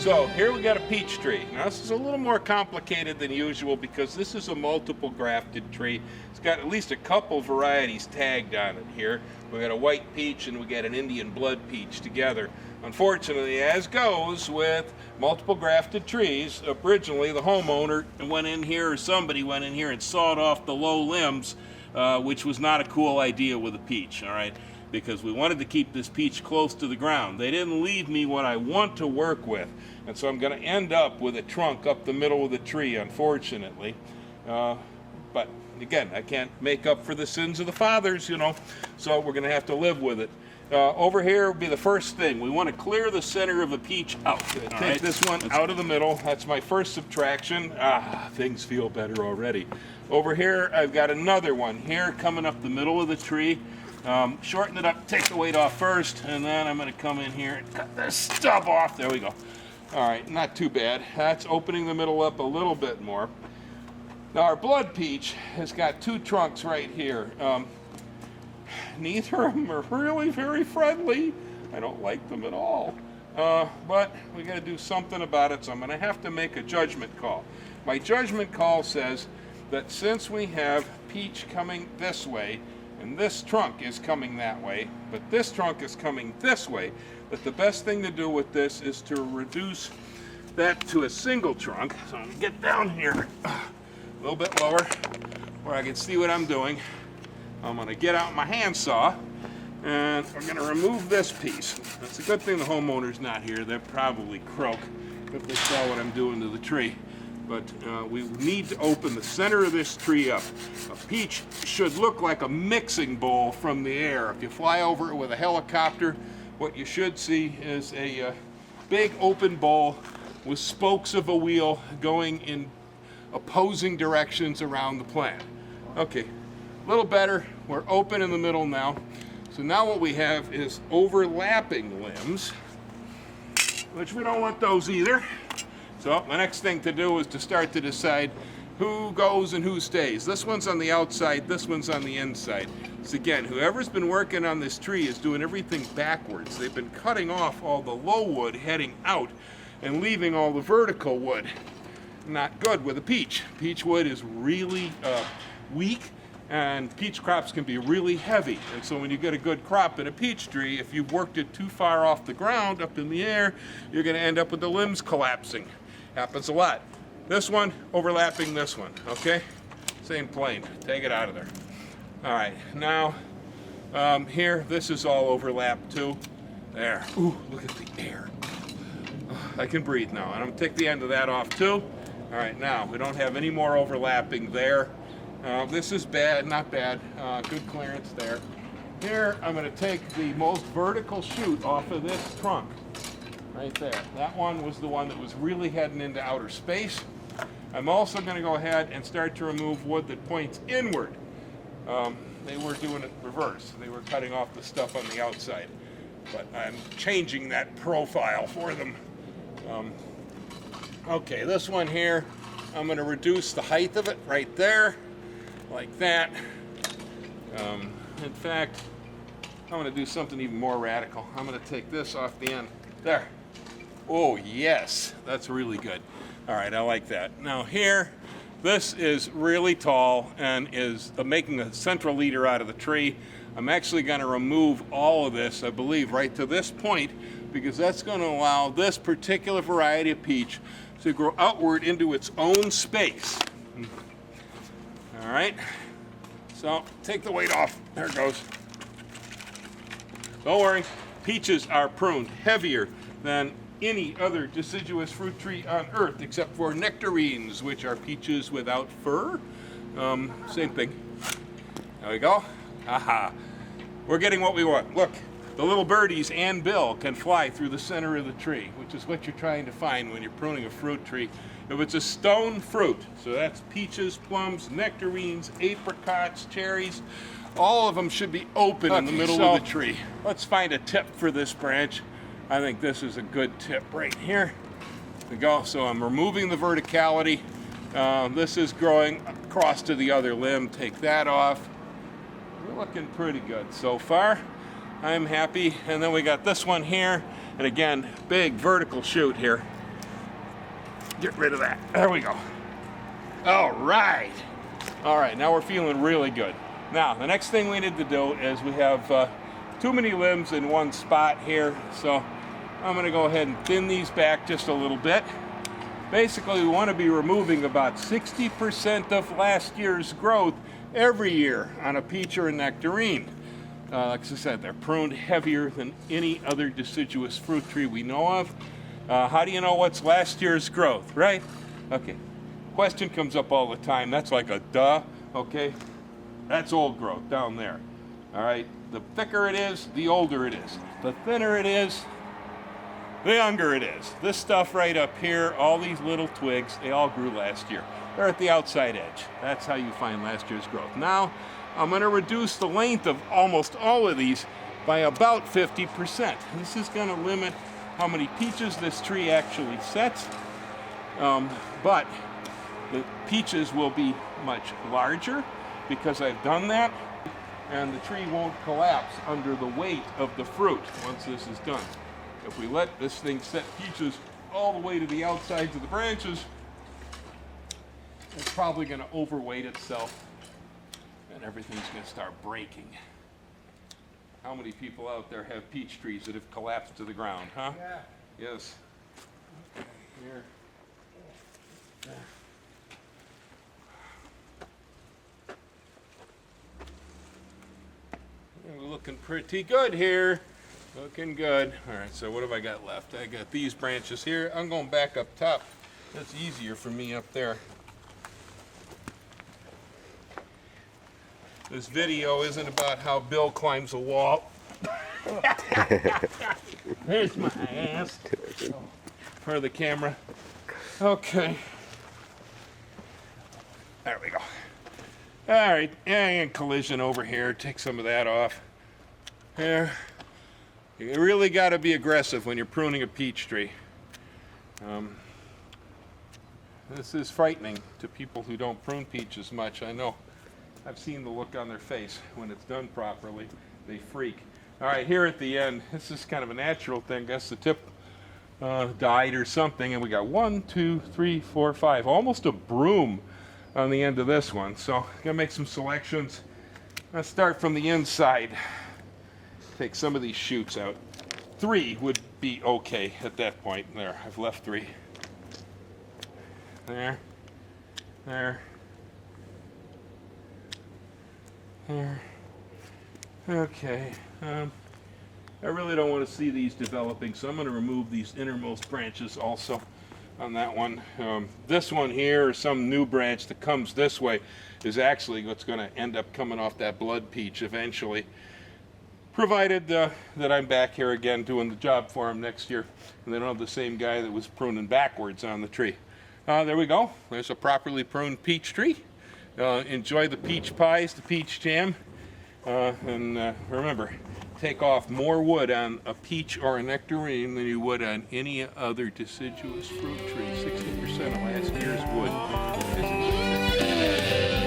So here we got a peach tree. Now this is a little more complicated than usual because this is a multiple grafted tree. It's got at least a couple varieties tagged on it here. We got a white peach and we got an Indian blood peach together. Unfortunately, as goes with multiple grafted trees, originally the homeowner went in here, or somebody went in here and sawed off the low limbs, which was not a cool idea with a peach, all right? Because we wanted to keep this peach close to the ground. They didn't leave me what I want to work with, and so I'm going to end up with a trunk up the middle of the tree, unfortunately. But again, I can't make up for the sins of the fathers, you know, so we're going to have to live with it. Over here will be the first thing. We want to clear the center of the peach out. Take this one out of the middle. That's my first subtraction. Things feel better already. Over here, I've got another one here coming up the middle of the tree. Shorten it up, take the weight off first, and then I'm going to come in here and cut this stub off. There we go. All right, not too bad. That's opening the middle up a little bit more. Now our blood peach has got two trunks right here. Neither of them are really very friendly. I don't like them at all. But we got to do something about it, so I'm going to have to make a judgment call. My judgment call says that since we have peach coming this way, and this trunk is coming that way, but this trunk is coming this way, that the best thing to do with this is to reduce that to a single trunk. So I'm going to get down here a little bit lower where I can see what I'm doing. I'm going to get out my handsaw and I'm going to remove this piece. It's a good thing the homeowner's not here. They'd probably croak if they saw what I'm doing to the tree. But we need to open the center of this tree up. A peach should look like a mixing bowl from the air. If you fly over it with a helicopter, what you should see is a big open bowl with spokes of a wheel going in opposing directions around the plant. Okay, a little better. We're open in the middle now. So now what we have is overlapping limbs, which we don't want those either. So the next thing to do is to start to decide who goes and who stays. This one's on the outside, this one's on the inside. So again, whoever's been working on this tree is doing everything backwards. They've been cutting off all the low wood heading out and leaving all the vertical wood. Not good with a peach. Peach wood is really weak, and peach crops can be really heavy. And so when you get a good crop in a peach tree, if you've worked it too far off the ground, up in the air, you're going to end up with the limbs collapsing. Happens a lot. This one overlapping this one, okay? Same plane. Take it out of there. All right, now here, this is all overlapped too. There. Ooh, look at the air. I can breathe now. And I'm going to take the end of that off too. All right, now we don't have any more overlapping there. This is bad, not bad. Good clearance there. Here, I'm going to take the most vertical shoot off of this trunk. Right there. That one was the one that was really heading into outer space. I'm also going to go ahead and start to remove wood that points inward. They were doing it reverse. They were cutting off the stuff on the outside. But I'm changing that profile for them. Okay, this one here, I'm going to reduce the height of it right there, like that. In fact, I'm going to do something even more radical. I'm going to take this off the end. There. Oh, yes. That's really good. All right, I like that. Now here, this is really tall and is making a central leader out of the tree. I'm actually going to remove all of this, I believe, right to this point, because that's going to allow this particular variety of peach to grow outward into its own space. All right. So take the weight off. There it goes. Don't worry. Peaches are pruned heavier than any other deciduous fruit tree on earth, except for nectarines, which are peaches without fur. Same thing. There we go. Aha. We're getting what we want. Look, the little birdies and Bill can fly through the center of the tree, which is what you're trying to find when you're pruning a fruit tree. If it's a stone fruit, so that's peaches, plums, nectarines, apricots, cherries, all of them should be open in the middle of the tree. Let's find a tip for this branch. I think this is a good tip right here. There we go. So I'm removing the verticality. This is growing across to the other limb. Take that off. We're looking pretty good so far. I'm happy. And then we got this one here. And again, big vertical shoot here. Get rid of that. There we go. All right. All right, now we're feeling really good. Now, the next thing we need to do is we have too many limbs in one spot here, so I'm going to go ahead and thin these back just a little bit. Basically, we want to be removing about 60% of last year's growth every year on a peach or a nectarine. Like I said, they're pruned heavier than any other deciduous fruit tree we know of. How do you know what's last year's growth, right? Okay, question comes up all the time. That's like a duh, okay? That's old growth down there, all right? The thicker it is, the older it is. The thinner it is, the younger it is. This stuff right up here, all these little twigs, they all grew last year. They're at the outside edge. That's how you find last year's growth. Now, I'm going to reduce the length of almost all of these by about 50%. This is going to limit how many peaches this tree actually sets, but the peaches will be much larger because I've done that, and the tree won't collapse under the weight of the fruit once this is done. If we let this thing set peaches all the way to the outsides of the branches, it's probably going to overweight itself and everything's going to start breaking. How many people out there have peach trees that have collapsed to the ground, huh? Yeah. Yes. Here. Yeah. We're looking pretty good here. Looking good. All right, so what have I got left? I got these branches here. I'm going back up top. That's easier for me up there. This video isn't about how Bill climbs a wall. There's my ass for the camera. Okay. There we go. All right, and collision over here. Take some of that off. There. You really got to be aggressive when you're pruning a peach tree. This is frightening to people who don't prune peaches much. I know. I've seen the look on their face when it's done properly. They freak. All right, here at the end, this is kind of a natural thing. I guess the tip died or something, and we got 1, 2, 3, 4, 5, almost a broom on the end of this one. So I'm gonna make some selections. Let's start from the inside. Take some of these shoots out. 3 would be okay at that point. There, I've left 3. There, there, there. Okay. I really don't want to see these developing, so I'm going to remove these innermost branches also on that one. This one here, or some new branch that comes this way, is actually what's going to end up coming off that blood peach eventually, provided that I'm back here again doing the job for them next year, and they don't have the same guy that was pruning backwards on the tree. There we go. There's a properly pruned peach tree. Enjoy the peach pies, the peach jam, and remember, take off more wood on a peach or a nectarine than you would on any other deciduous fruit tree. 60% of last year's wood is